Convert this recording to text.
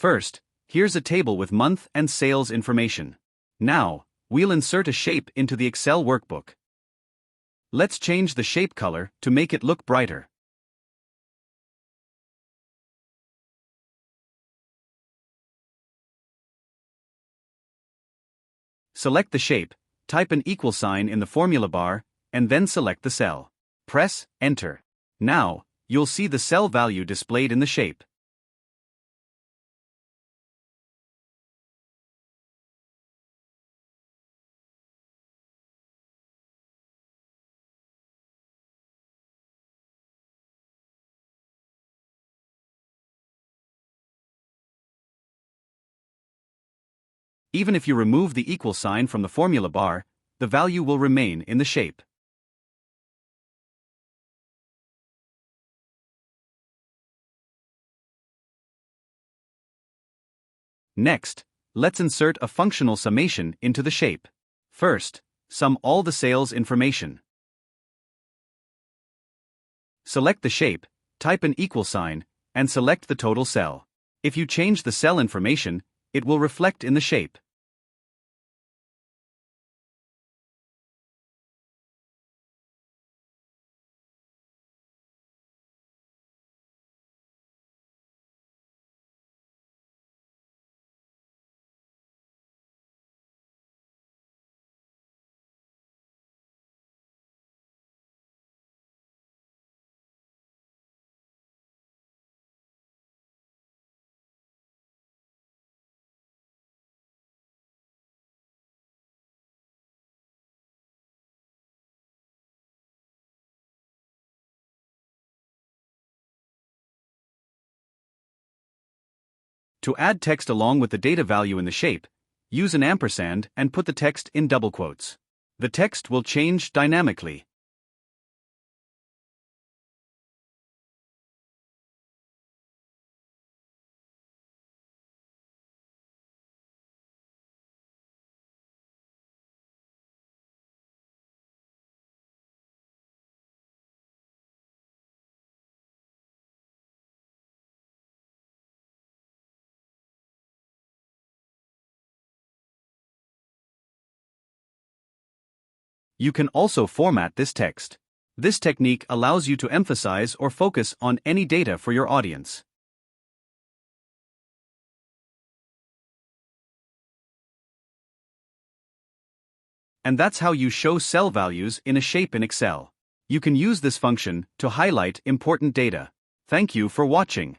First, here's a table with month and sales information. Now, we'll insert a shape into the Excel workbook. Let's change the shape color to make it look brighter. Select the shape, type an equal sign in the formula bar, and then select the cell. Press Enter. Now, you'll see the cell value displayed in the shape. Even if you remove the equal sign from the formula bar, the value will remain in the shape. Next, let's insert a functional summation into the shape. First, sum all the sales information. Select the shape, type an equal sign, and select the total cell. If you change the cell information, it will reflect in the shape. To add text along with the data value in the shape, use an ampersand and put the text in double quotes. The text will change dynamically. You can also format this text. This technique allows you to emphasize or focus on any data for your audience. And that's how you show cell values in a shape in Excel. You can use this function to highlight important data. Thank you for watching.